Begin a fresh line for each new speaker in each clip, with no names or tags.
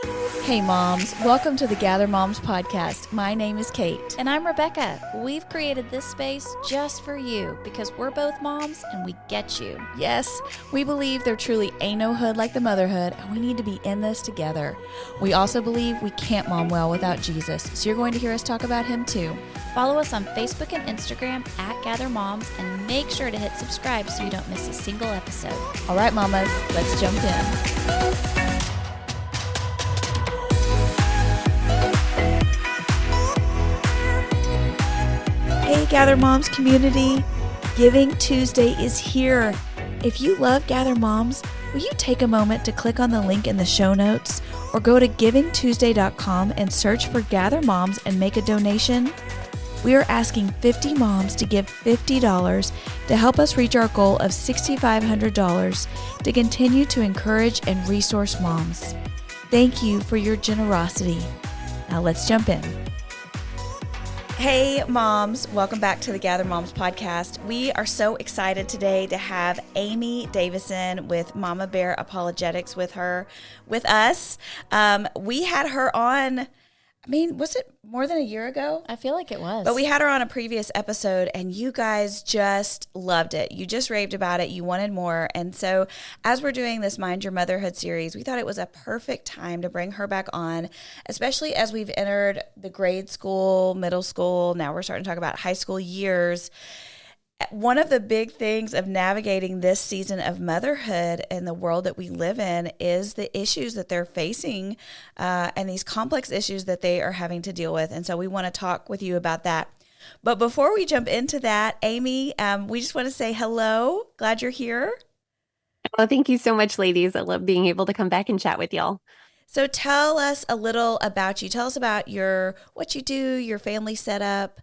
Hey moms, welcome to the Gather Moms podcast. My name is Kate.
And I'm Rebecca. We've created this space just for you because we're both moms and we get you.
Yes, we believe there truly ain't no hood like the motherhood, and we need to be in this together. We also believe we can't mom well without Jesus, so you're going to hear us talk about him too.
Follow us on Facebook and Instagram at Gather Moms and make sure to hit subscribe so you don't miss a single episode.
All right, mamas, let's jump in. Hey, Gather Moms community, Giving Tuesday is here. If you love Gather Moms, will you take a moment to click on the link in the show notes or go to givingtuesday.com and search for Gather Moms and make a donation? We are asking 50 moms to give $50 to help us reach our goal of $6,500 to continue to encourage and resource moms. Thank you for your generosity. Now let's jump in. Hey moms, welcome back to the Gather Moms podcast. We are so excited today to have Amy Davison with Mama Bear Apologetics with us. We had her on, was it more than a year ago?
I feel like it was.
But we had her on a previous episode and you guys just loved it. You just raved about it. You wanted more. And so as we're doing this Mind Your Motherhood series, we thought it was a perfect time to bring her back on, especially as we've entered the grade school, middle school. Now we're starting to talk about high school years. One of the big things of navigating this season of motherhood and the world that we live in is the issues that they're facing and these complex issues that they are having to deal with. And so we want to talk with you about that. But before we jump into that, Amy, we just want to say hello. Glad you're here.
Oh, thank you so much, ladies. I love being able to come back and chat with y'all.
So tell us a little about you. Tell us about what you do, your family setup.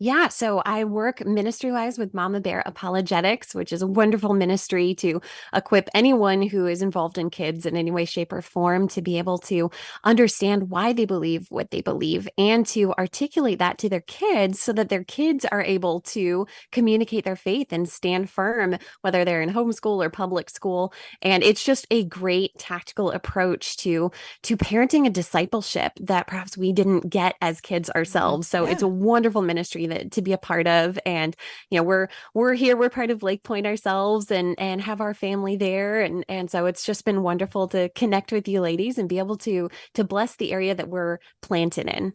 Yeah, so I work ministry-wise with Mama Bear Apologetics, which is a wonderful ministry to equip anyone who is involved in kids in any way, shape, or form to be able to understand why they believe what they believe and to articulate that to their kids so that their kids are able to communicate their faith and stand firm, whether they're in homeschool or public school. And it's just a great tactical approach to parenting and discipleship that perhaps we didn't get as kids ourselves. So It's a wonderful ministry to be a part of. And, we're here, we're part of Lake Point ourselves and have our family there. And so it's just been wonderful to connect with you ladies and be able to bless the area that we're planted in.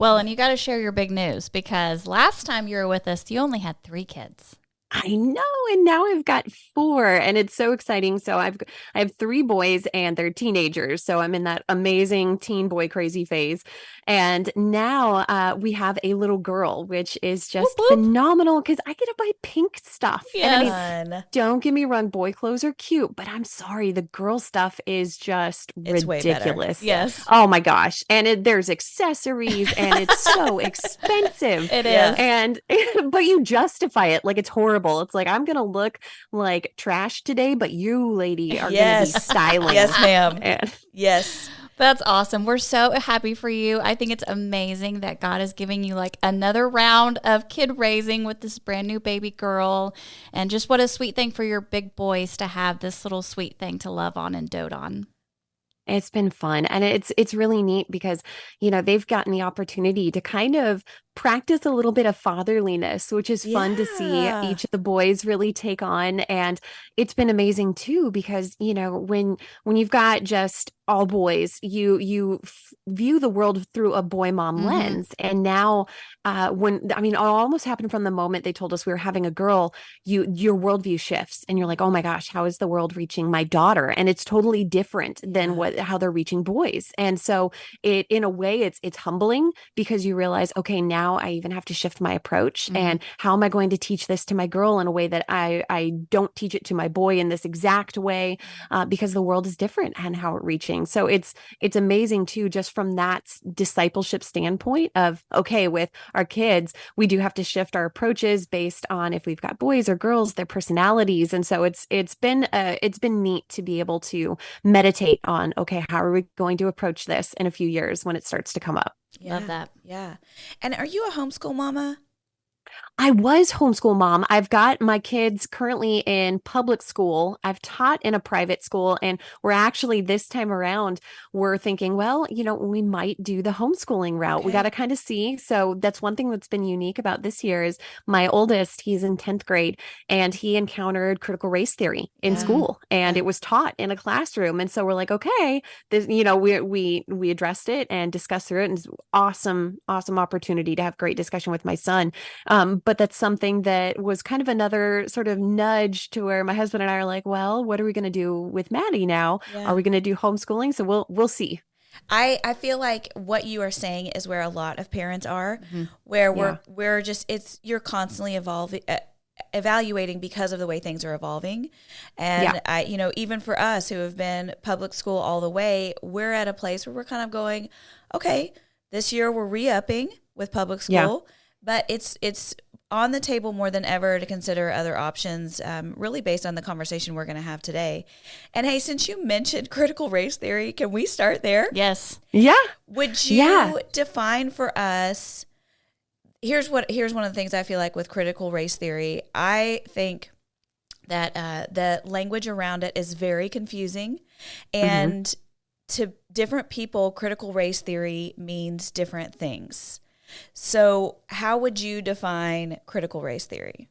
Well, and you got to share your big news because last time you were with us, you only had 3 kids.
I know. And now I've got 4 and it's so exciting. So I have 3 boys and they're teenagers. So I'm in that amazing teen boy crazy phase. And now we have a little girl, which is just
whoop, whoop.
phenomenal because I get to buy pink stuff.
Yes.
And don't get me wrong, boy clothes are cute, but I'm sorry, the girl stuff is just
it's
ridiculous.
Yes.
Oh my gosh. And there's accessories and it's so expensive.
It is.
And but you justify it like it's horrible. It's like, I'm going to look like trash today, but you, lady, are going to be styling.
Yes, ma'am. Yes.
That's awesome. We're so happy for you. I think it's amazing that God is giving you like another round of kid raising with this brand new baby girl. And just what a sweet thing for your big boys to have this little sweet thing to love on and dote on.
It's been fun. And it's really neat because, they've gotten the opportunity to kind of practice a little bit of fatherliness, which is fun to see each of the boys really take on. And it's been amazing too, because, when you've got just all boys, you view the world through a boy mom lens. And now it almost happened from the moment they told us we were having a girl, your worldview shifts and you're like, oh my gosh, how is the world reaching my daughter? And it's totally different than how they're reaching boys. And so in a way, it's humbling because you realize, okay, now I even have to shift my approach. And how am I going to teach this to my girl in a way that I don't teach it to my boy in this exact way because the world is different and how it's reaching. So it's amazing too, just from that discipleship standpoint of, okay, with our kids, we do have to shift our approaches based on if we've got boys or girls, their personalities. And so it's been neat to be able to meditate on, okay, how are we going to approach this in a few years when it starts to come up?
Love that.
Yeah. And are you a homeschool mama?
I was homeschool mom. I've got my kids currently in public school. I've taught in a private school, and we're actually this time around, we're thinking, well, we might do the homeschooling route. We got
Okay.
to kind of see. So that's one thing that's been unique about this year is my oldest, he's in 10th grade, and he encountered critical race theory in
Yeah.
school, and
Yeah.
it was taught in a classroom. And so we're like, okay, this, we addressed it and discussed through it, and it's awesome, awesome opportunity to have great discussion with my son. But that's something that was kind of another sort of nudge to where my husband and I are like, well, what are we going to do with Maddie now? Are
Yeah.
we going to do homeschooling? So we'll see.
I feel like what you are saying is where a lot of parents are,
Mhm.
where
Yeah.
we're just you're constantly evolving, evaluating because of the way things are evolving.
Yeah.
And even for us who have been public school all the way, we're at a place where we're kind of going, okay, this year we're re-upping with public
Yeah.
school, but it's on the table more than ever to consider other options, really based on the conversation we're going to have today. And hey, since you mentioned critical race theory, can we start there?
Yes.
Yeah.
Would
Yeah.
you define for us? Here's one of the things I feel like with critical race theory. I think that the language around it is very confusing,
Mhm.
and to different people, critical race theory means different things. So, how would you define critical race theory?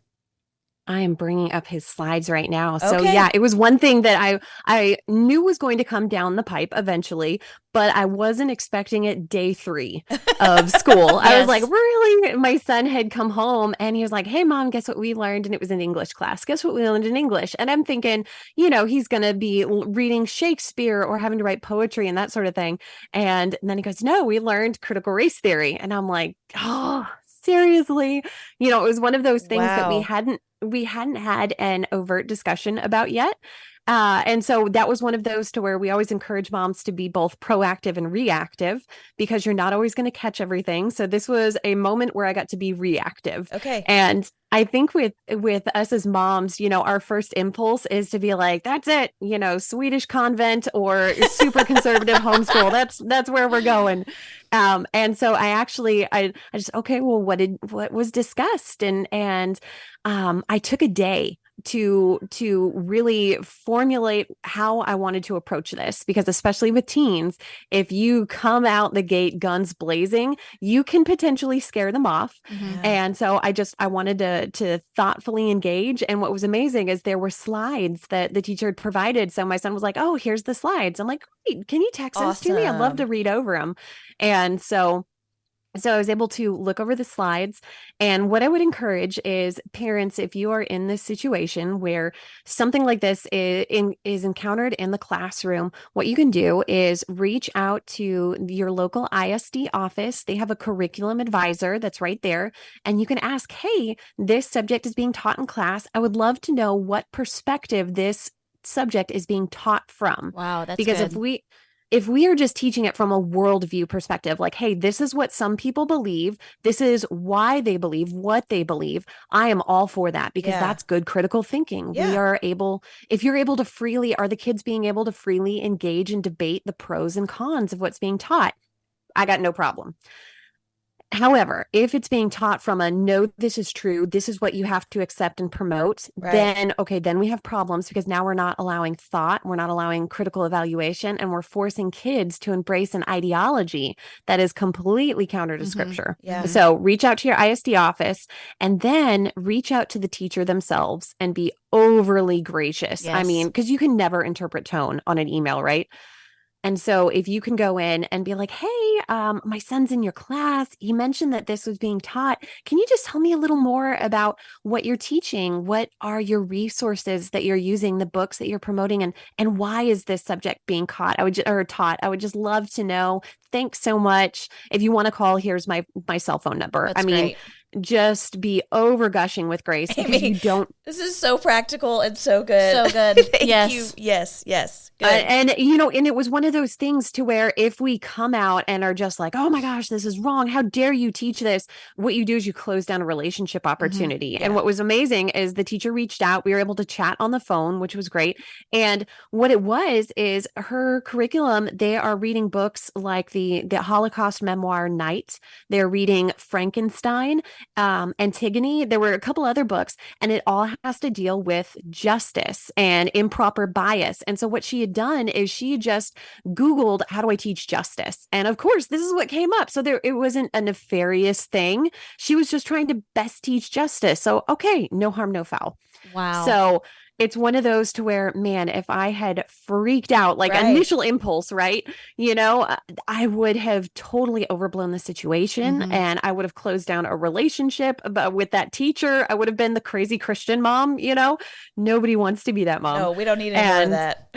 I am bringing up his slides right now. So
Okay.
yeah, it was one thing that I knew was going to come down the pipe eventually, but I wasn't expecting it day 3 of school. I was like,
Yes.
really? My son had come home and he was like, "Hey mom, guess what we learned?" And it was an English class. Guess what we learned in English? And I'm thinking, he's going to be reading Shakespeare or having to write poetry and that sort of thing. And then he goes, "No, we learned critical race theory." And I'm like, "Oh, seriously?" It was one of those things that we
Wow.
hadn't had an overt discussion about yet. And so that was one of those to where we always encourage moms to be both proactive and reactive because you're not always going to catch everything. So this was a moment where I got to be reactive.
Okay.
And I think with us as moms, our first impulse is to be like, that's it, Swedish convent or super conservative homeschool. That's where we're going. And so I just, okay, well, what was discussed? And I took a day to really formulate how I wanted to approach this because especially with teens, if you come out the gate guns blazing, you can potentially scare them off.
Mhm.
Yeah.
And so I wanted to thoughtfully engage. And what was amazing is there were slides that the teacher had provided. So my son was like, "Oh, here's the slides." I'm like, "Great, can you text those to me? I'd love to
Awesome.
read over them." And so I was able to look over the slides. And what I would encourage is parents, if you are in this situation where something like this is encountered in the classroom, what you can do is reach out to your local ISD office. They have a curriculum advisor that's right there. And you can ask, "Hey, this subject is being taught in class. I would love to know what perspective this subject is being taught from."
Wow, that's
Because
good.
if we are just teaching it from a worldview perspective, like, hey, this is what some people believe, this is why they believe what they believe, I am all for that because
Yeah.
that's good critical thinking.
Yeah.
If you're able to are the kids being able to freely engage and debate the pros and cons of what's being taught? I got no problem. However, if it's being taught from a no, this is true, this is what you have to accept and promote,
Right.
then okay, then we have problems because now we're not allowing thought, we're not allowing critical evaluation, and we're forcing kids to embrace an ideology that is completely counter to
Mhm.
scripture.
Yeah.
Mhm.
So reach out to your ISD office and then reach out to the teacher themselves and be overly gracious. I mean,
Yes.
because you can never interpret tone on an email, right? And so if you can go in and be like, "Hey, my son's in your class. He mentioned that this was being taught. Can you just tell me a little more about what you're teaching? What are your resources that you're using, the books that you're promoting, and why is this subject being caught? Or taught. I would just love to know. Thanks so much. If you want to call, here's my cell phone number." I
That's
mean,
great.
just be over gushing with grace because
Amy,
you don't.
this is so practical and so good.
So good.
Thank you.
Yes.
Yes. Yes. Good.
And it was one of those things to where if we come out and are just like, "Oh my gosh, this is wrong. How dare you teach this?" What you do is you close down a relationship
Mhm.
opportunity. And
Yeah.
what was amazing is the teacher reached out. We were able to chat on the phone, which was great. And what it was is her curriculum, they are reading books like the Holocaust memoir Night. They're reading Frankenstein. Antigone. There were a couple other books, and it all has to deal with justice and improper bias. And so what she had done is she just Googled, how do I teach justice? And of course, this is what came up. So it wasn't a nefarious thing. She was just trying to best teach justice. So, okay, no harm, no foul.
Wow.
So it's one of those to where, man, if I had freaked out, like
Right.
initial impulse, right? I would have totally overblown the situation and I would have closed down a relationship with that teacher. I would have been the crazy Christian mom, Nobody wants to be that mom.
No, we don't need any more of
And
that.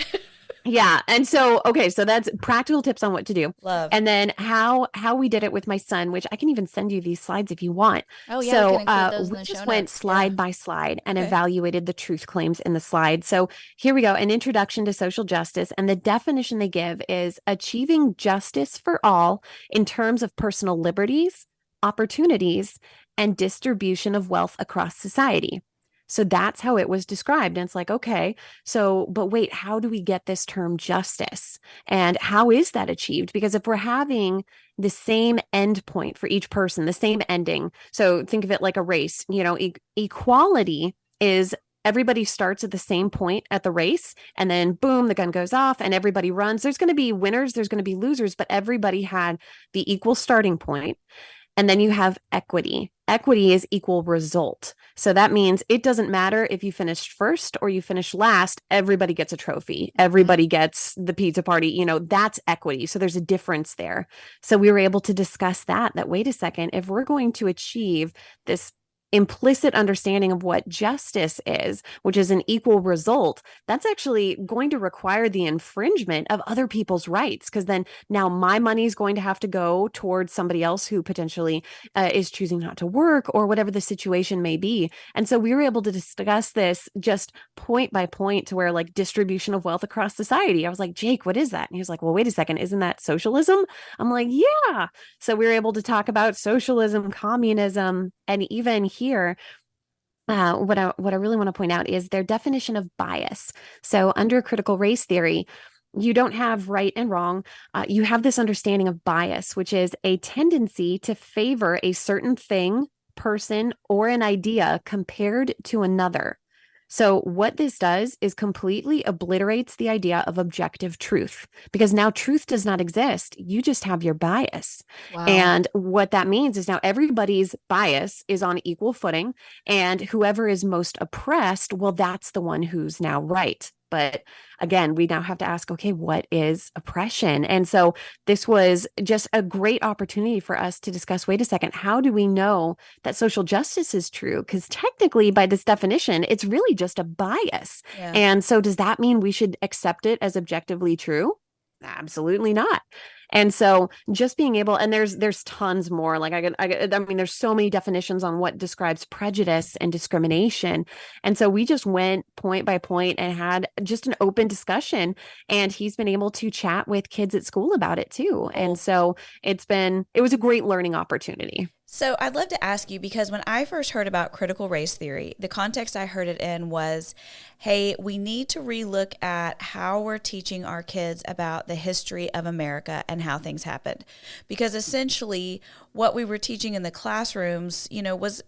yeah. And so, okay, so that's practical tips on what to do.
Love.
And then how we did it with my son, which I can even send you these slides if you want.
Oh, yeah,
So
we can include those in
we
the
just
show
went
notes.
slide
Yeah.
by slide and
Okay.
evaluated the truth claims in the slide. So here we go. An introduction to social justice. And the definition they give is achieving justice for all in terms of personal liberties, opportunities, and distribution of wealth across society. So that's how it was described. And it's like, okay, so, but wait, how do we get this term justice? And how is that achieved? Because if we're having the same end point for each person, the same ending, so think of it like a race, equality is everybody starts at the same point at the race, and then boom, the gun goes off and everybody runs. There's going to be winners, there's going to be losers, but everybody had the equal starting point. And then you have equity. Equity is equal result. So that means it doesn't matter if you finished first or you finished last, everybody gets a trophy. Everybody gets the pizza party. That's equity. So there's a difference there. So we were able to discuss that wait a second, if we're going to achieve this implicit understanding of what justice is, which is an equal result, that's actually going to require the infringement of other people's rights. Because then now my money is going to have to go towards somebody else who potentially is choosing not to work or whatever the situation may be. And so we were able to discuss this just point by point to where like distribution of wealth across society. I was like, Jake, what is that? And he was like, well, wait a second, isn't that socialism? I'm like, yeah. So we were able to talk about socialism, communism, and even here, what I really want to point out is their definition of bias. So under critical race theory, you don't have right and wrong. You have this understanding of bias, which is a tendency to favor a certain thing, person, or an idea compared to another. So what this does is completely obliterates the idea of objective truth, because now truth does not exist. You just have your bias.
Wow.
And what that means is now everybody's bias is on equal footing, and whoever is most oppressed, well, that's the one who's now right. But again, we now have to ask, okay, what is oppression? And so this was just a great opportunity for us to discuss, wait a second, how do we know that social justice is true? Because technically, by this definition, it's really just a bias.
Yeah.
And so does that mean we should accept it as objectively true? Absolutely not. And so just being able, and there's tons more, like I mean, there's so many definitions on what describes prejudice and discrimination. And so we just went point by point and had just an open discussion, and he's been able to chat with kids at school about it too.
Cool.
And so it was a great learning opportunity.
So I'd love to ask you, because when I first heard about critical race theory, the context I heard it in was, hey, we need to relook at how we're teaching our kids about the history of America and how things happened. Because essentially what we were teaching in the classrooms, was,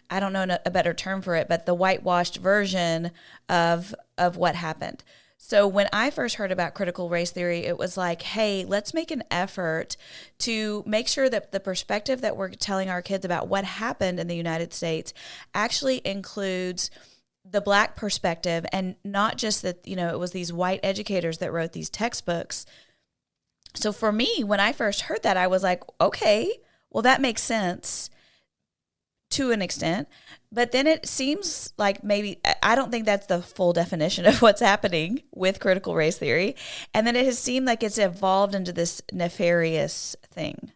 I don't know a better term for it, but the whitewashed version of what happened. So when I first heard about critical race theory, it was like, hey, let's make an effort to make sure that the perspective that we're telling our kids about what happened in the United States actually includes the Black perspective, and not just that, it was these white educators that wrote these textbooks. So for me, when I first heard that, I was like, okay, well, that makes sense to an extent. But then it seems like maybe, I don't think that's the full definition of what's happening with critical race theory. And then it has seemed like it's evolved into this nefarious thing.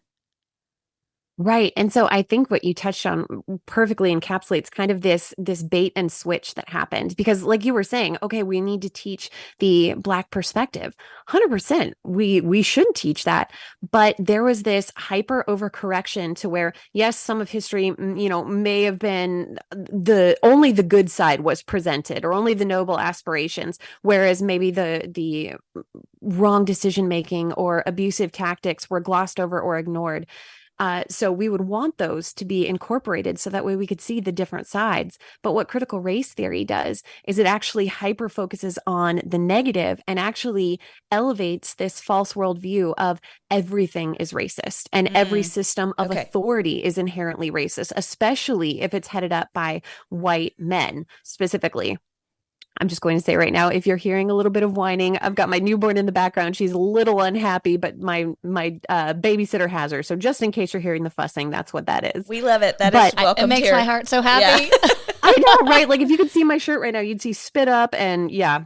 Right. And so I think what you touched on perfectly encapsulates kind of this bait and switch that happened, because like you were saying, okay, we need to teach the Black perspective. 100%. We should teach that. But there was this hyper overcorrection to where, yes, some of history, may have been only the good side was presented, or only the noble aspirations, whereas maybe the wrong decision making or abusive tactics were glossed over or ignored. So we would want those to be incorporated so that way we could see the different sides. But what critical race theory does is it actually hyper focuses on the negative and actually elevates this false worldview of everything is racist and every system of authority is inherently racist, especially if it's headed up by white men specifically. I'm just going to say right now, if you're hearing a little bit of whining, I've got my newborn in the background. She's a little unhappy, but my babysitter has her. So just in case you're hearing the fussing, that's what that is.
We love it. That is welcome.
It makes my heart so happy.
Yeah.
I know, right? Like if you could see my shirt right now, you'd see spit up, and yeah,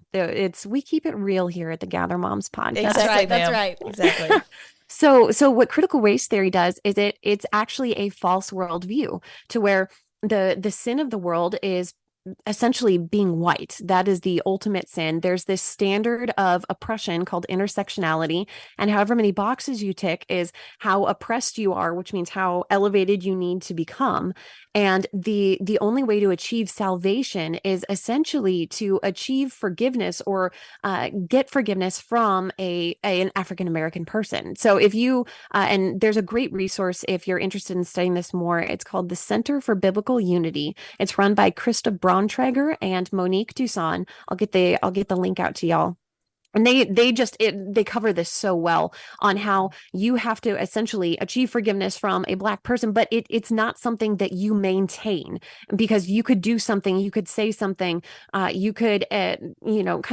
we keep it real here at the Gather Moms podcast.
Exactly,
that's right.
Exactly.
So what critical race theory does is it's actually a false worldview to where the sin of the world is essentially being white. That is the ultimate sin. There's this standard of oppression called intersectionality, and however many boxes you tick is how oppressed you are, which means how elevated you need to become. And the only way to achieve salvation is essentially to achieve forgiveness or get forgiveness from an African American person. So if you and there's a great resource if you're interested in studying this more. It's called the Center for Biblical Unity. It's run by Krista Brauntrager and Monique Duson. I'll get the link out to y'all. And they cover this so well on how you have to essentially achieve forgiveness from a Black person, but it's not something that you maintain, because you could do something, you could say something, you could, kind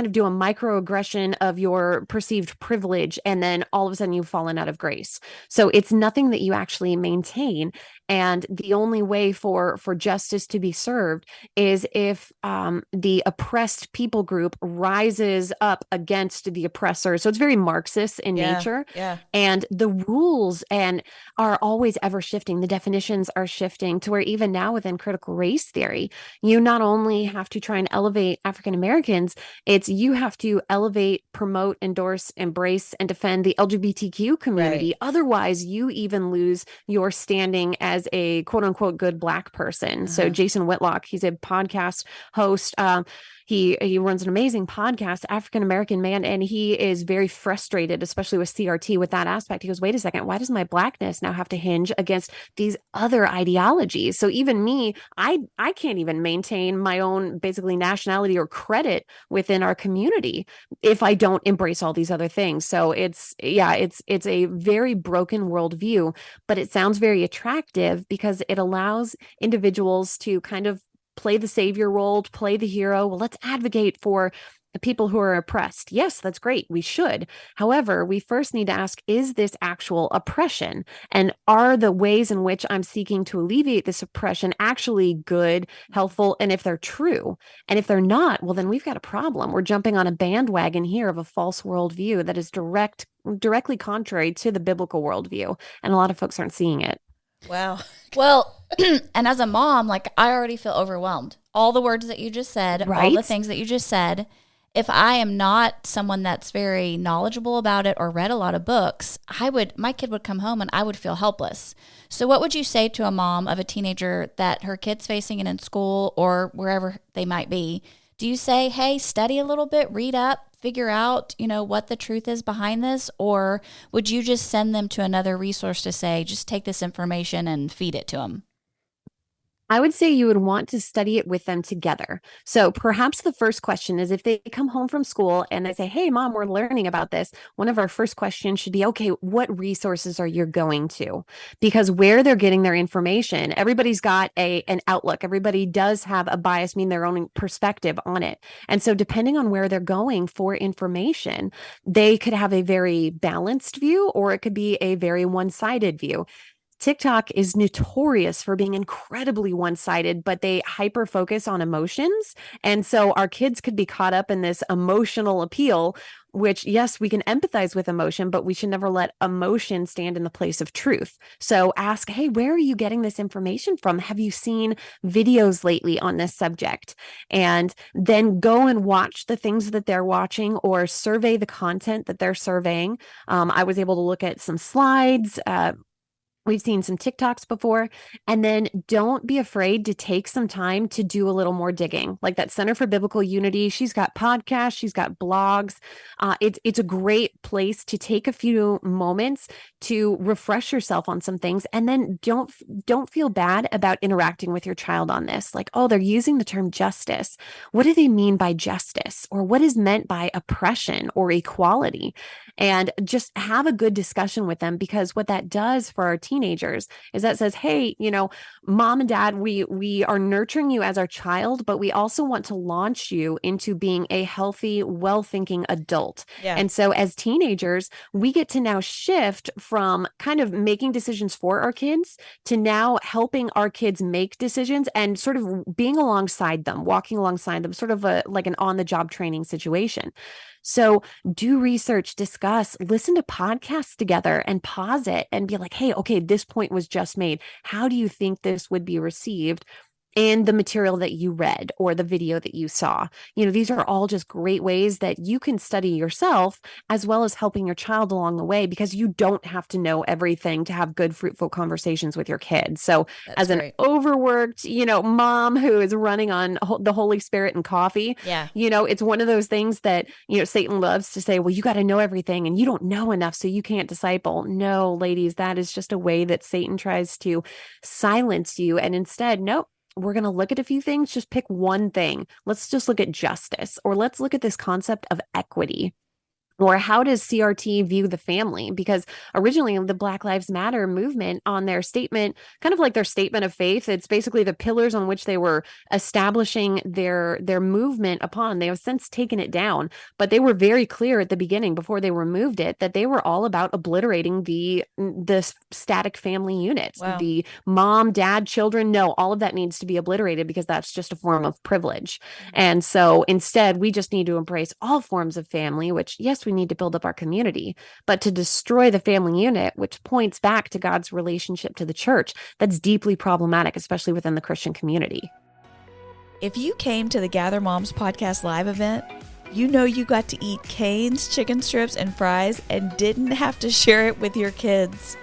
of do a microaggression of your perceived privilege, and then all of a sudden you've fallen out of grace. So it's nothing that you actually maintain. And the only way for justice to be served is if the oppressed people group rises up against the oppressor. So it's very Marxist in nature.
Yeah.
And the rules are always ever shifting. The definitions are shifting to where even now within critical race theory, you not only have to try and elevate African Americans, it's you have to elevate, promote, endorse, embrace, and defend the LGBTQ community. Right. Otherwise, you even lose your standing as a quote unquote good Black person. So Jason Whitlock, he's a podcast host. He runs an amazing podcast, African American man, and he is very frustrated, especially with CRT, with that aspect. He goes, wait a second, why does my Blackness now have to hinge against these other ideologies? So even me, I can't even maintain my own basically nationality or credit within our community if I don't embrace all these other things. So it's a very broken worldview, but it sounds very attractive because it allows individuals to kind of play the savior role, play the hero. Well, let's advocate for the people who are oppressed. Yes, that's great. We should. However, we first need to ask, is this actual oppression? And are the ways in which I'm seeking to alleviate this oppression actually good, helpful? And if they're true, and if they're not, well, then we've got a problem. We're jumping on a bandwagon here of a false worldview that is directly contrary to the biblical worldview. And a lot of folks aren't seeing it.
Wow.
Well, and as a mom, like I already feel overwhelmed. All the words that you just said,
right?
All the things that you just said. If I am not someone that's very knowledgeable about it or read a lot of books, my kid would come home and I would feel helpless. So what would you say to a mom of a teenager that her kid's facing it in school or wherever they might be? Do you say, hey, study a little bit, read up, figure out, what the truth is behind this? Or would you just send them to another resource to say, just take this information and feed it to them?
I would say you would want to study it with them together. So perhaps the first question is if they come home from school and they say, hey, Mom, we're learning about this. One of our first questions should be, okay, what resources are you going to? Because where they're getting their information, everybody's got an outlook. Everybody does have a bias, mean their own perspective on it. And so depending on where they're going for information, they could have a very balanced view or it could be a very one-sided view. TikTok is notorious for being incredibly one-sided, but they hyper focus on emotions. And so our kids could be caught up in this emotional appeal, which, yes, we can empathize with emotion, but we should never let emotion stand in the place of truth. So ask, hey, where are you getting this information from? Have you seen videos lately on this subject? And then go and watch the things that they're watching or survey the content that they're surveying. I was able to look at some slides, We've seen some TikToks before. And then don't be afraid to take some time to do a little more digging. Like that Center for Biblical Unity, she's got podcasts, she's got blogs. It's a great place to take a few moments to refresh yourself on some things. And then don't feel bad about interacting with your child on this. Like, oh, they're using the term justice. What do they mean by justice? Or what is meant by oppression or equality? And just have a good discussion with them, because what that does for our teenagers is that says, hey, mom and dad, we are nurturing you as our child, but we also want to launch you into being a healthy, well-thinking adult.
Yeah.
And so as teenagers, we get to now shift from kind of making decisions for our kids to now helping our kids make decisions and sort of being alongside them, walking alongside them, sort of like an on-the-job training situation. So do research, discuss, listen to podcasts together and pause it and be like, hey, okay, this point was just made. How do you think this would be received in the material that you read or the video that you saw? These are all just great ways that you can study yourself as well as helping your child along the way, because you don't have to know everything to have good, fruitful conversations with your kids. So
That's
as
great.
an overworked, mom who is running on the Holy Spirit and coffee,
Yeah.
it's one of those things that, Satan loves to say, well, you got to know everything and you don't know enough, so you can't disciple. No, ladies, that is just a way that Satan tries to silence you. And instead, nope, we're going to look at a few things. Just pick one thing. Let's just look at justice, or let's look at this concept of equity. Or how does CRT view the family? Because originally the Black Lives Matter movement, on their statement, kind of like their statement of faith, it's basically the pillars on which they were establishing their movement upon. They have since taken it down, but they were very clear at the beginning, before they removed it, that they were all about obliterating the static family units.
Wow.
The mom, dad, children, no, all of that needs to be obliterated, because that's just a form of privilege. And so instead, we just need to embrace all forms of family, which, yes, we need to build up our community, but to destroy the family unit, which points back to God's relationship to the church, that's deeply problematic, especially within the Christian community.
If you came to the Gather Moms Podcast Live event, you got to eat Cane's chicken strips and fries and didn't have to share it with your kids.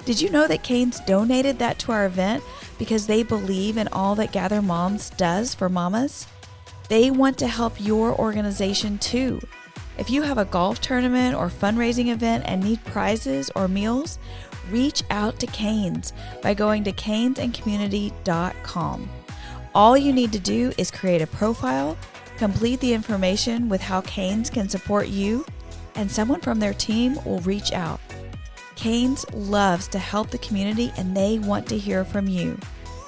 Did you know that Cane's donated that to our event because they believe in all that Gather Moms does for mamas? They want to help your organization too. If you have a golf tournament or fundraising event and need prizes or meals, reach out to Cane's by going to canesandcommunity.com. All you need to do is create a profile, complete the information with how Cane's can support you, and someone from their team will reach out. Cane's loves to help the community, and they want to hear from you.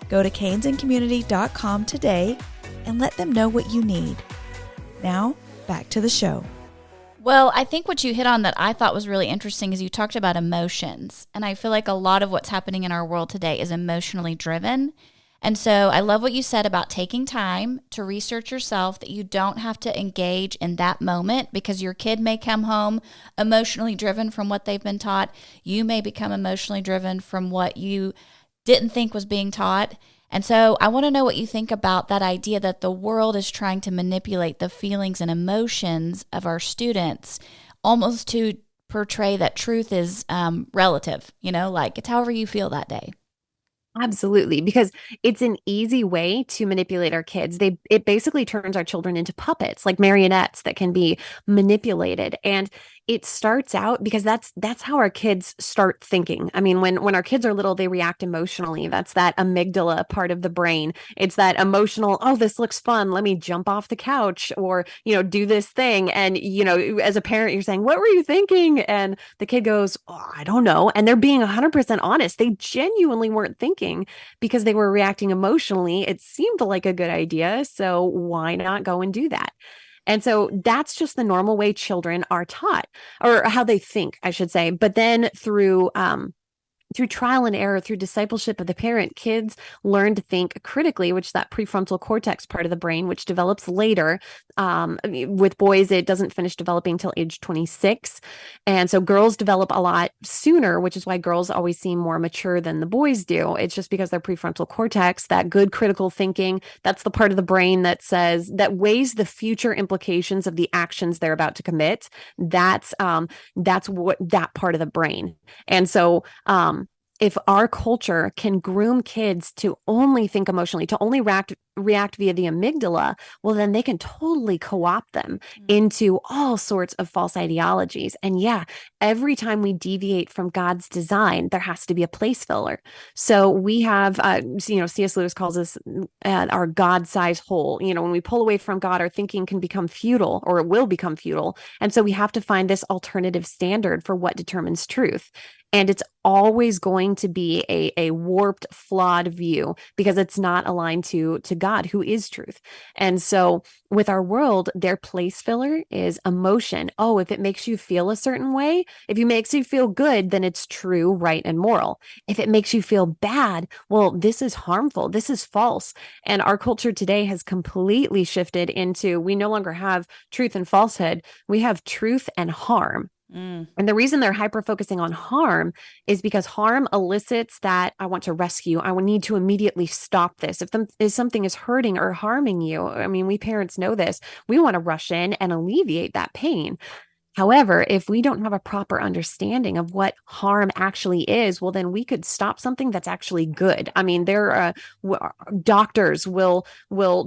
Go to canesandcommunity.com today and let them know what you need. Now, back to the show.
Well, I think what you hit on that I thought was really interesting is you talked about emotions. And I feel like a lot of what's happening in our world today is emotionally driven. And so I love what you said about taking time to research yourself, that you don't have to engage in that moment, because your kid may come home emotionally driven from what they've been taught. You may become emotionally driven from what you didn't think was being taught. And so I want to know what you think about that idea that the world is trying to manipulate the feelings and emotions of our students, almost to portray that truth is relative, like it's however you feel that day.
Absolutely, because it's an easy way to manipulate our kids. It basically turns our children into puppets, like marionettes that can be manipulated. And it starts out because that's how our kids start thinking. I mean, when our kids are little, they react emotionally. That's that amygdala part of the brain. It's that emotional, oh, this looks fun, let me jump off the couch, or, do this thing. And, as a parent, you're saying, what were you thinking? And the kid goes, oh, I don't know. And they're being 100% honest. They genuinely weren't thinking, because they were reacting emotionally. It seemed like a good idea, so why not go and do that? And so that's just the normal way children are taught, or how they think, I should say. But then through trial and error, through discipleship of the parent, kids learn to think critically, which is that prefrontal cortex part of the brain, which develops later. With boys, it doesn't finish developing till age 26. And so girls develop a lot sooner, which is why girls always seem more mature than the boys do. It's just because their prefrontal cortex, that good critical thinking, that's the part of the brain that weighs the future implications of the actions they're about to commit. That's what that part of the brain. And so, if our culture can groom kids to only think emotionally, to only react via the amygdala, well, then they can totally co-opt them into all sorts of false ideologies. And yeah, every time we deviate from God's design, there has to be a place filler. So we have, C.S. Lewis calls this our God-sized hole. When we pull away from God, our thinking can become futile, or it will become futile. And so we have to find this alternative standard for what determines truth. And it's always going to be a warped, flawed view because it's not aligned to God, who is truth. And so with our world, their place filler is emotion. Oh, if it makes you feel a certain way, if it makes you feel good, then it's true, right, and moral. If it makes you feel bad, well, this is harmful. This is false. And our culture today has completely shifted into, we no longer have truth and falsehood. We have truth and harm. And the reason they're hyper focusing on harm is because harm elicits that I want to rescue. I need to immediately stop this. If something is hurting or harming you, I mean, we parents know this. We want to rush in and alleviate that pain. However, if we don't have a proper understanding of what harm actually is, well, then we could stop something that's actually good. I mean, doctors will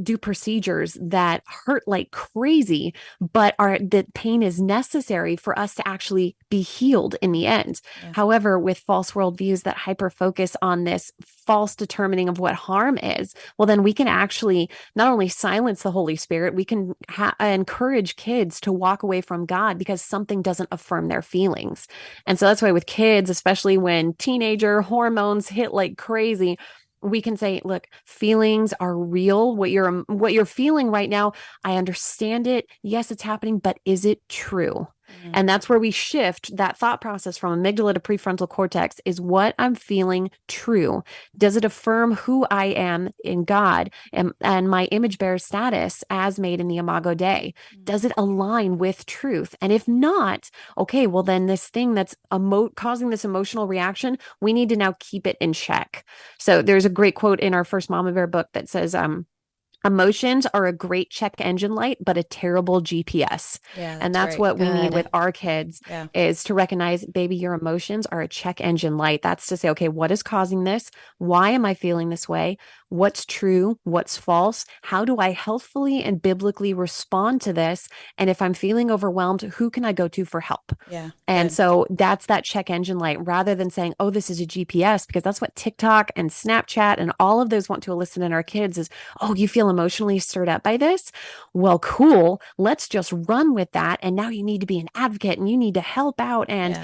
do procedures that hurt like crazy, but the pain is necessary for us to actually be healed in the end. Yeah. However, with false worldviews that hyper focus on this false determining of what harm is, well, then we can actually not only silence the Holy Spirit, we can encourage kids to walk away from God because something doesn't affirm their feelings. And so that's why with kids, especially when teenager hormones hit like crazy, we can say, look, feelings are real. What you're feeling right now, I understand it. Yes, it's happening, but is it true? And that's where we shift that thought process from amygdala to prefrontal cortex. Is what I'm feeling true? Does it affirm who I am in God and my image bearer status as made in the Imago Dei? Does it align with truth? And if not, okay, well then this thing that's causing this emotional reaction, we need to now keep it in check. So there's a great quote in our first Mama Bear book that says, emotions are a great check engine light, but a terrible GPS.
Yeah,
and that's what we need with our kids is to recognize, baby, your emotions are a check engine light. That's to say, okay, what is causing this? Why am I feeling this way? What's true? What's false? How do I healthfully and biblically respond to this? And if I'm feeling overwhelmed, who can I go to for help?
Yeah.
And so that's that check engine light, rather than saying, oh, this is a GPS, because that's what TikTok and Snapchat and all of those want to elicit in our kids is, oh, you feel emotionally stirred up by this? Well, cool. Let's just run with that. And now you need to be an advocate and you need to help out and,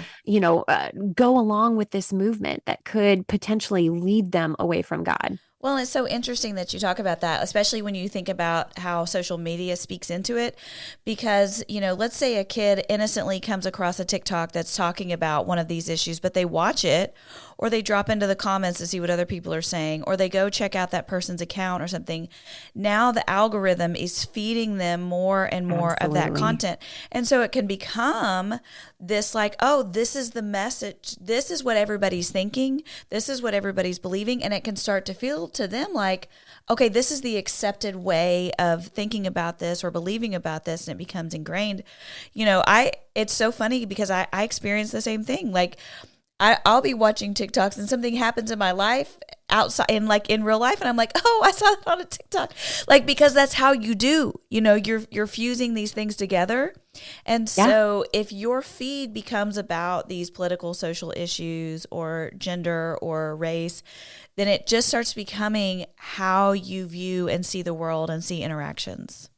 go along with this movement that could potentially lead them away from God.
Well, it's so interesting that you talk about that, especially when you think about how social media speaks into it. Because, let's say a kid innocently comes across a TikTok that's talking about one of these issues, but they watch it or they drop into the comments to see what other people are saying, or they go check out that person's account or something. Now the algorithm is feeding them more and more of that content. And so it can become this like, oh, this is the message. This is what everybody's thinking. This is what everybody's believing. And it can start to feel to them like, okay, this is the accepted way of thinking about this or believing about this. And it becomes ingrained. It's so funny because I experience the same thing. Like, I'll be watching TikToks and something happens in my life outside in real life. And I'm like, oh, I saw that on a TikTok. Like, because that's how you do, you're fusing these things together. And so if your feed becomes about these political, social issues or gender or race, then it just starts becoming how you view and see the world and see interactions.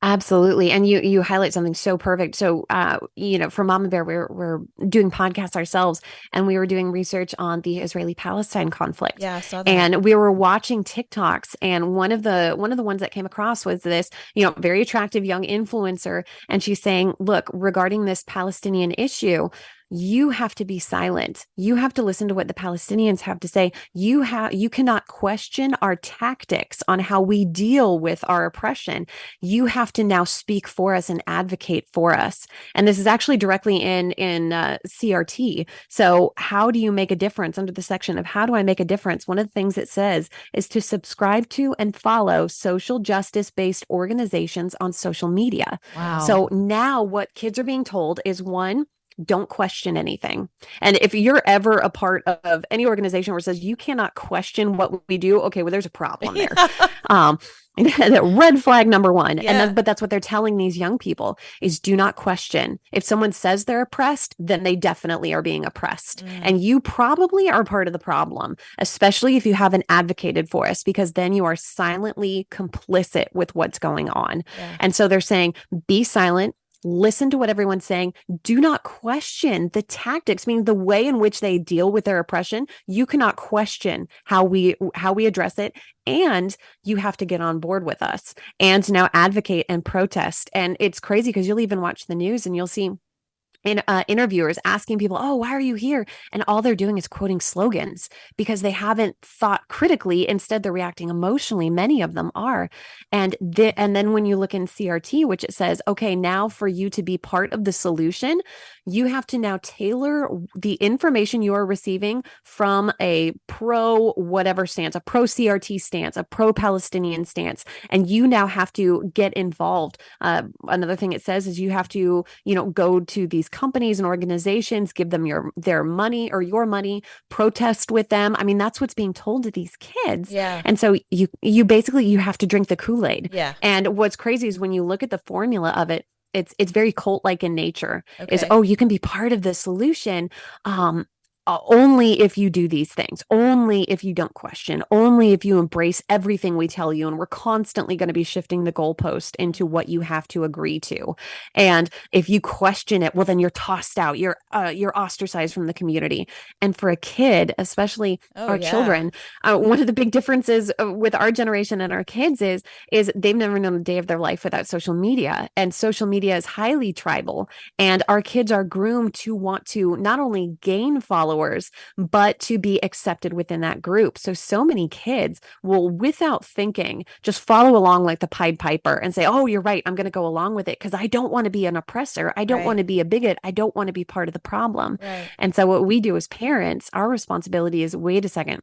Absolutely. And you highlight something so perfect. So, for Mama Bear, we're doing podcasts ourselves, and we were doing research on the Israeli-Palestine conflict.
Yeah, I saw that.
And we were watching TikToks, and one of the ones that came across was this, very attractive young influencer, and she's saying, look, regarding this Palestinian issue, you have to be silent. You have to listen to what the Palestinians have to say. You cannot question our tactics on how we deal with our oppression. You have to now speak for us and advocate for us. And this is actually directly in CRT. So how do you make a difference under the section of how do I make a difference? One of the things it says is to subscribe to and follow social justice-based organizations on social media.
Wow.
So now what kids are being told is, one, don't question anything. And if you're ever a part of any organization where it says you cannot question what we do, okay, well, there's a problem there. Um, red flag number one.
Yeah.
But that's what they're telling these young people is do not question. If someone says they're oppressed, then they definitely are being oppressed. And you probably are part of the problem, especially if you haven't advocated for us, because then you are silently complicit with what's going on.
Yeah.
And so they're saying, be silent. Listen to what everyone's saying. Do not question the tactics, meaning the way in which they deal with their oppression. You cannot question how we address it, and you have to get on board with us and now advocate and protest. And it's crazy because you'll even watch the news and you'll see interviewers asking people, oh, why are you here? And all they're doing is quoting slogans because they haven't thought critically. Instead, they're reacting emotionally. Many of them are. And then when you look in CRT, which it says, okay, now for you to be part of the solution, you have to now tailor the information you are receiving from a pro whatever stance, a pro CRT stance, a pro Palestinian stance. And you now have to get involved. Another thing it says is you have to, go to these companies and organizations, give them their money or your money, protest with them. I mean, that's what's being told to these kids.
Yeah.
And so you basically, you have to drink the Kool-Aid.
Yeah.
And what's crazy is when you look at the formula of it, it's very cult-like in nature.
Okay.
Is, oh, you can be part of the solution. Only if you do these things, only if you don't question, only if you embrace everything we tell you. And we're constantly going to be shifting the goalpost into what you have to agree to. And if you question it, well, then you're tossed out. You're ostracized from the community. And for a kid, especially our children, one of the big differences with our generation and our kids is they've never known a day of their life without social media. And social media is highly tribal. And our kids are groomed to want to not only gain followers, but to be accepted within that group. So many kids will, without thinking, just follow along like the Pied Piper and say, oh, you're right, I'm going to go along with it because I don't want to be an oppressor. I don't want to be a bigot. I don't want to be part of the problem.
Right.
And so what we do as parents, our responsibility is, wait a second.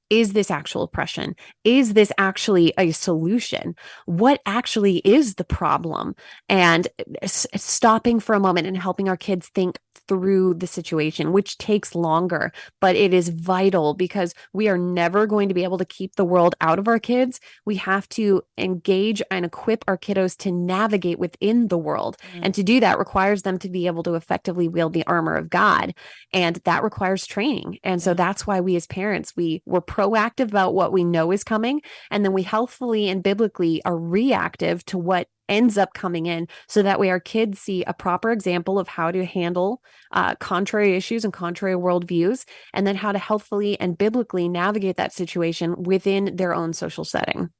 Is this actual oppression? Is this actually a solution? What actually is the problem? And stopping for a moment and helping our kids think through the situation, which takes longer, but it is vital because we are never going to be able to keep the world out of our kids. We have to engage and equip our kiddos to navigate within the world. And to do that requires them to be able to effectively wield the armor of God. And that requires training. And so that's why we as parents, we're proactive about what we know is coming. And then we healthfully and biblically are reactive to what ends up coming in, so that way our kids see a proper example of how to handle contrary issues and contrary worldviews, and then how to healthfully and biblically navigate that situation within their own social setting.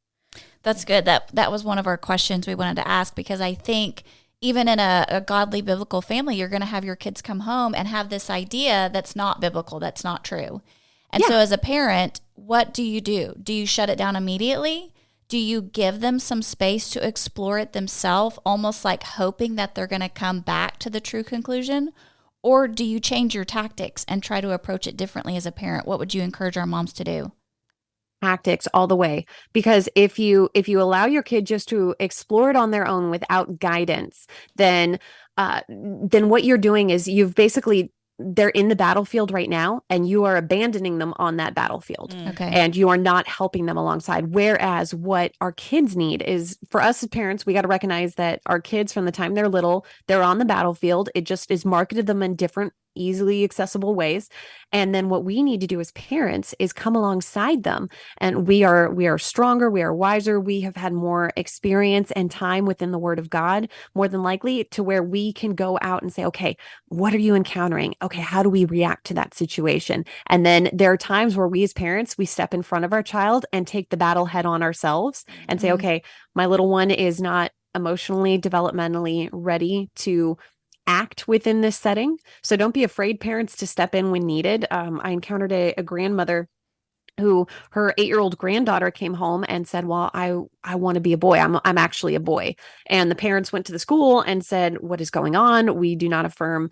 That's good. That was one of our questions we wanted to ask, because I think even in a godly biblical family, you're going to have your kids come home and have this idea that's not biblical, that's not true. And so as a parent, what do you do? Do you shut it down immediately? Do you give them some space to explore it themselves, almost like hoping that they're going to come back to the true conclusion? Or do you change your tactics and try to approach it differently as a parent? What would you encourage our moms to do?
Tactics all the way, because if you allow your kid just to explore it on their own without guidance, then what you're doing is they're in the battlefield right now, and you are abandoning them on that battlefield.
Okay.
And you are not helping them alongside. Whereas what our kids need is, for us as parents, we got to recognize that our kids, from the time they're little, they're on the battlefield. It just is marketed them in different, easily accessible ways. And then what we need to do as parents is come alongside them. And we are stronger, we are wiser, we have had more experience and time within the Word of God, more than likely, to where we can go out and say, okay, what are you encountering? Okay, how do we react to that situation? And then there are times where we as parents, we step in front of our child and take the battle head on ourselves and say, okay, my little one is not emotionally, developmentally ready to act within this setting. So don't be afraid, parents, to step in when needed. I encountered a grandmother who her 8-year-old granddaughter came home and said, well, I want to be a boy. I'm actually a boy. And the parents went to the school and said, what is going on? We do not affirm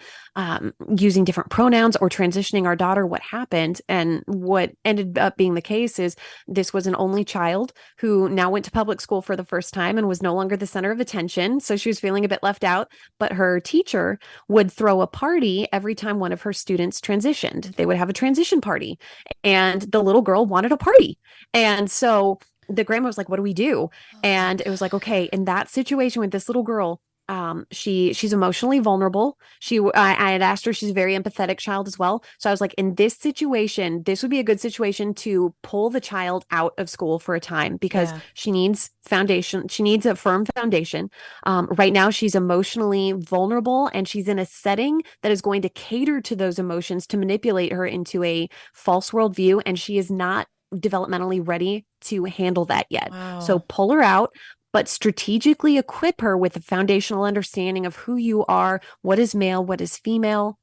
using different pronouns or transitioning our daughter. What happened? And what ended up being the case is this was an only child who now went to public school for the first time and was no longer the center of attention. So she was feeling a bit left out, but her teacher would throw a party every time one of her students transitioned. They would have a transition party, and the little girl wanted a party. And so the grandma was like, what do we do? And it was like, okay, in that situation with this little girl, she's emotionally vulnerable. I had asked her, she's a very empathetic child as well. So I was like, in this situation, this would be a good situation to pull the child out of school for a time, because she needs foundation. She needs a firm foundation. Right now she's emotionally vulnerable, and she's in a setting that is going to cater to those emotions to manipulate her into a false worldview. And she is not developmentally ready to handle that yet. Wow. So pull her out, but strategically equip her with a foundational understanding of who you are, what is male, what is female.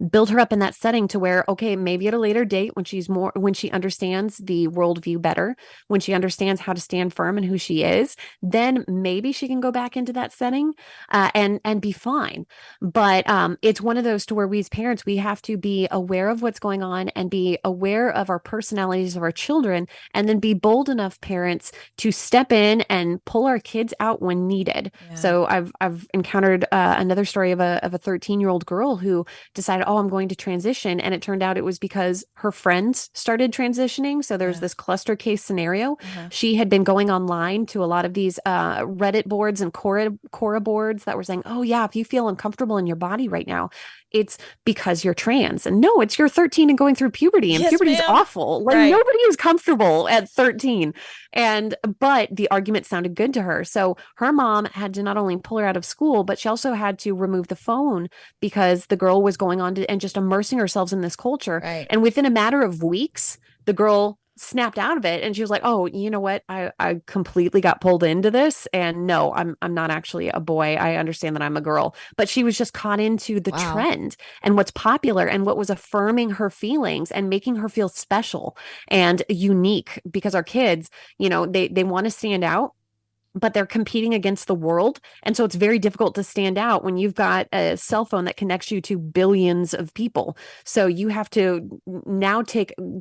Build her up in that setting to where, okay, maybe at a later date when she understands the worldview better, when she understands how to stand firm and who she is, then maybe she can go back into that setting and be fine. But it's one of those to where we as parents, we have to be aware of what's going on and be aware of our personalities of our children, and then be bold enough parents to step in and pull our kids out when needed. Yeah. So I've encountered another story of a 13-year-old girl who decided, oh, I'm going to transition. And it turned out it was because her friends started transitioning. So there's this cluster case scenario. She had been going online to a lot of these Reddit boards and Quora boards that were saying, oh yeah, if you feel uncomfortable in your body right now, it's because you're trans. And no, it's you're 13 and going through puberty, and puberty is awful. Like nobody is comfortable at 13. But the argument sounded good to her. So her mom had to not only pull her out of school, but she also had to remove the phone because the girl was going on to and just immersing herself in this culture. Right. And within a matter of weeks, the girl snapped out of it, and she was like, oh, you know what, I completely got pulled into this, and no, I'm not actually a boy. I understand that I'm a girl. But she was just caught into the trend and what's popular and what was affirming her feelings and making her feel special and unique, because our kids, they want to stand out, but they're competing against the world. And so it's very difficult to stand out when you've got a cell phone that connects you to billions of people. So you have to now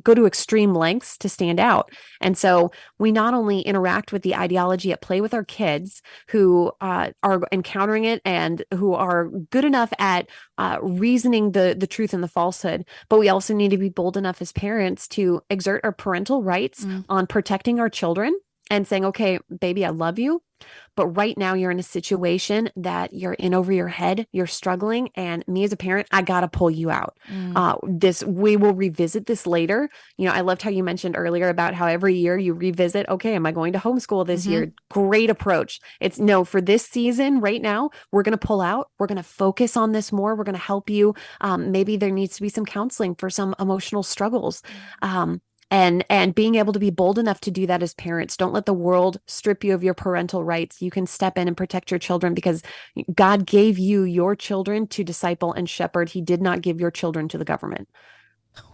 go to extreme lengths to stand out. And so we not only interact with the ideology at play with our kids who are encountering it and who are good enough at reasoning the truth and the falsehood, but we also need to be bold enough as parents to exert our parental rights on protecting our children and saying, okay, baby, I love you, but right now you're in a situation that you're in over your head, you're struggling, and me as a parent, I got to pull you out. We will revisit this later. I loved how you mentioned earlier about how every year you revisit, okay, am I going to homeschool this year? Great approach. It's no, for this season right now, we're going to pull out. We're going to focus on this more. We're going to help you. Maybe there needs to be some counseling for some emotional struggles. And being able to be bold enough to do that as parents. Don't let the world strip you of your parental rights. You can step in and protect your children because God gave you your children to disciple and shepherd. He did not give your children to the government.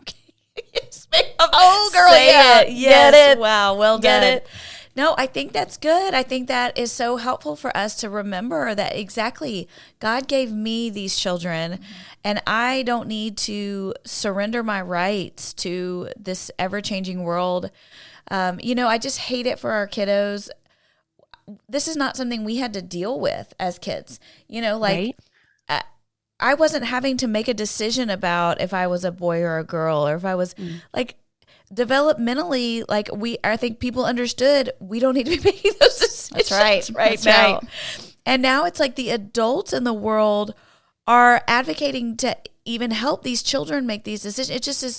Okay. Yes, ma'am.
Oh, girl,
say
yeah.
it. Yes.
Get it.
Wow, well
Get
done.
it.
No, I think that's good. I think that is so helpful for us to remember that exactly God gave me these children, and I don't need to surrender my rights to this ever-changing world. I just hate it for our kiddos. This is not something we had to deal with as kids. Right? I wasn't having to make a decision about if I was a boy or a girl, or if I was developmentally, I think people understood we don't need to be making those decisions.
That's right.
Now. And now it's like the adults in the world are advocating to even help these children make these decisions. It just is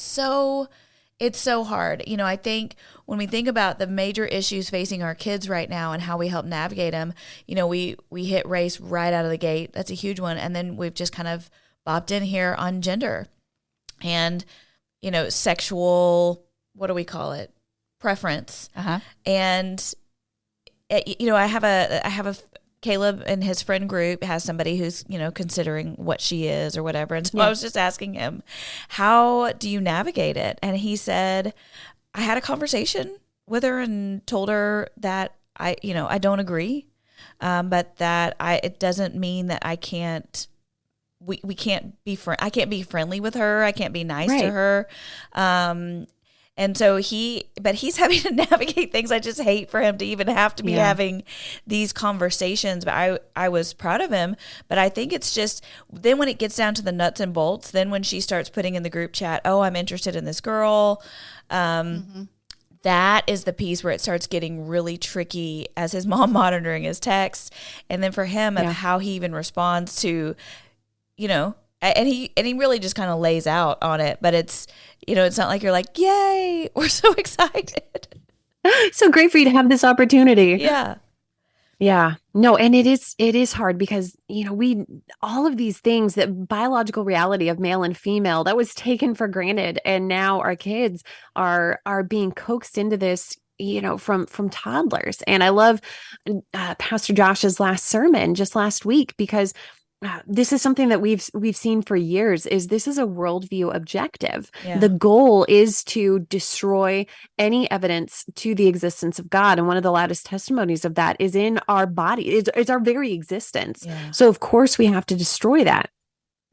it's so hard. I think when we think about the major issues facing our kids right now and how we help navigate them, we hit race right out of the gate. That's a huge one. And then we've just kind of bopped in here on gender and, sexual, what do we call it? Preference. And, I have a Caleb and his friend group has somebody who's, considering what she is or whatever. And so I was just asking him, how do you navigate it? And he said, I had a conversation with her and told her that I don't agree, but that it doesn't mean that I can't. We can't be I can't be friendly with her. I can't be nice to her. And so he's having to navigate things. I just hate for him to even have to be having these conversations. But I was proud of him. But I think it's just then when it gets down to the nuts and bolts, then when she starts putting in the group chat, oh, I'm interested in this girl. That is the piece where it starts getting really tricky as his mom monitoring his texts. And then for him of how he even responds to, and he really just kind of lays out on it, but it's not like you're like, yay, we're so excited.
So great for you to have this opportunity.
Yeah.
Yeah. No, and it is hard because, all of these things, that biological reality of male and female, that was taken for granted. And now our kids are being coaxed into this, from toddlers. And I love Pastor Josh's last sermon just last week, because this is something that we've seen for years. This is a worldview objective.
Yeah.
The goal is to destroy any evidence to the existence of God. And one of the loudest testimonies of that is in our body. It's our very existence.
Yeah.
So of course we have to destroy that.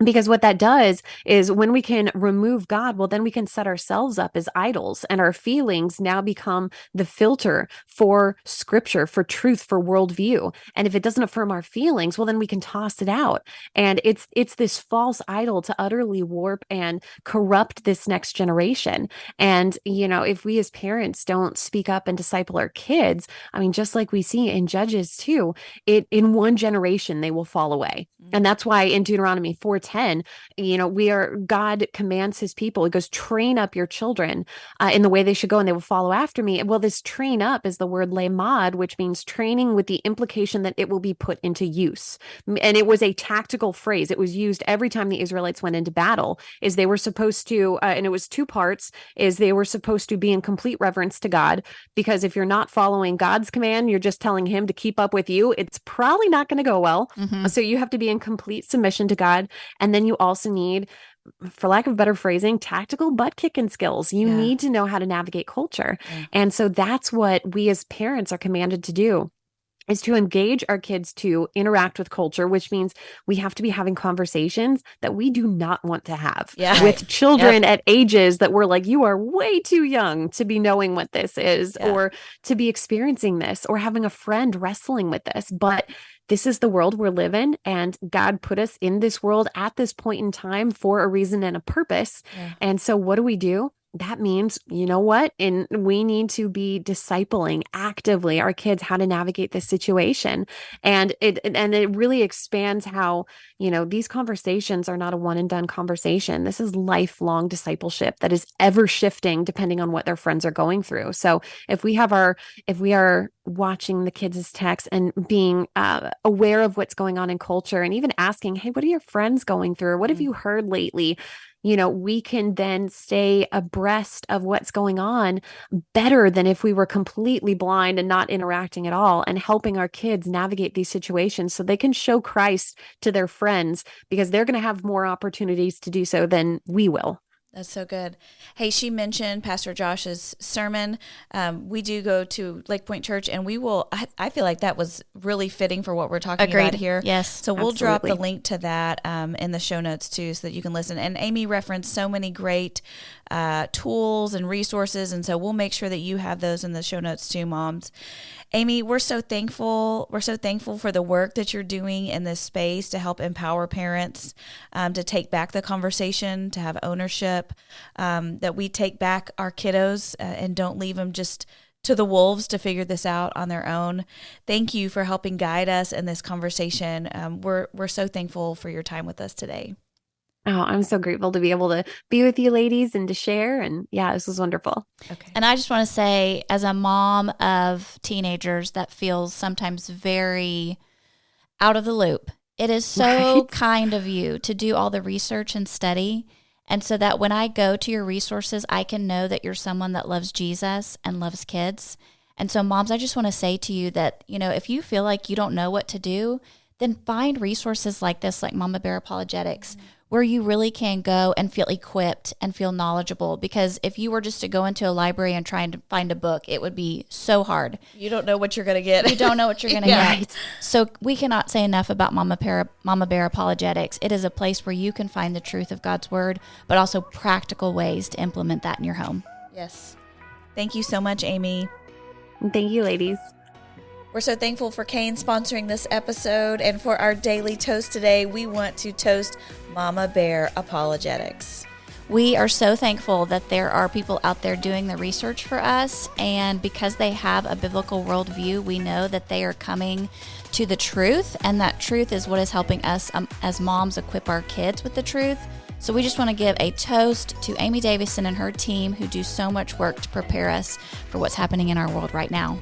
Because what that does is when we can remove God, well, then we can set ourselves up as idols, and our feelings now become the filter for scripture, for truth, for worldview. And if it doesn't affirm our feelings, well, then we can toss it out. And it's this false idol to utterly warp and corrupt this next generation. And, if we as parents don't speak up and disciple our kids, I mean, just like we see in Judges too, in one generation, they will fall away. And that's why in Deuteronomy 4:10, God commands his people. He goes, train up your children in the way they should go, and they will follow after me. Well, this train up is the word lemad, which means training with the implication that it will be put into use. And it was a tactical phrase. It was used every time the Israelites went into battle, is they were supposed to, and it was two parts, is they were supposed to be in complete reverence to God, because if you're not following God's command, you're just telling him to keep up with you. It's probably not going to go well. Mm-hmm. So you have to be in complete submission to God. And then you also need, for lack of better phrasing, tactical butt kicking skills. You need to know how to navigate culture. Yeah. And so that's what we as parents are commanded to do, is to engage our kids to interact with culture, which means we have to be having conversations that we do not want to have with children at ages that we're like, you are way too young to be knowing what this is, or to be experiencing this, or having a friend wrestling with this. But this is the world we're living, and God put us in this world at this point in time for a reason and a purpose. Yeah. And so what do? That means, you know what? And we need to be discipling actively our kids how to navigate this situation. And it really expands how, these conversations are not a one and done conversation. This is lifelong discipleship that is ever shifting depending on what their friends are going through. So if we are watching the kids' texts and being aware of what's going on in culture, and even asking, hey, what are your friends going through? What have you heard lately? We can then stay abreast of what's going on better than if we were completely blind and not interacting at all, and helping our kids navigate these situations so they can show Christ to their friends, because they're going to have more opportunities to do so than we will.
That's so good. Hey, she mentioned Pastor Josh's sermon. We do go to Lake Point Church, and we will, I feel like that was really fitting for what we're talking about here.
Yes.
So we'll drop the link to that in the show notes too, so that you can listen. And Amy referenced so many great tools and resources, and so we'll make sure that you have those in the show notes too, moms. Amy, we're so thankful. We're so thankful for the work that you're doing in this space to help empower parents to take back the conversation, to have ownership, that we take back our kiddos and don't leave them just to the wolves to figure this out on their own. Thank you for helping guide us in this conversation. We're so thankful for your time with us today.
Oh, I'm so grateful to be able to be with you ladies and to share. And yeah, this was wonderful.
Okay. And I just want to say, as a mom of teenagers that feels sometimes very out of the loop, it is so kind of you to do all the research and study. And so that when I go to your resources, I can know that you're someone that loves Jesus and loves kids. And so moms, I just want to say to you that, if you feel like you don't know what to do, then find resources like this, like Mama Bear Apologetics, where you really can go and feel equipped and feel knowledgeable. Because if you were just to go into a library and try to find a book, it would be so hard.
You don't know what you're going to get.
You don't know what you're going to get. So we cannot say enough about Mama Bear Apologetics. It is a place where you can find the truth of God's word, but also practical ways to implement that in your home.
Yes. Thank you so much, Amy.
Thank you, ladies.
We're so thankful for Kane sponsoring this episode. And for our daily toast today, we want to toast Mama Bear Apologetics.
We are so thankful that there are people out there doing the research for us. And because they have a biblical worldview, we know that they are coming to the truth. And that truth is what is helping us as moms equip our kids with the truth. So we just want to give a toast to Amy Davison and her team who do so much work to prepare us for what's happening in our world right now.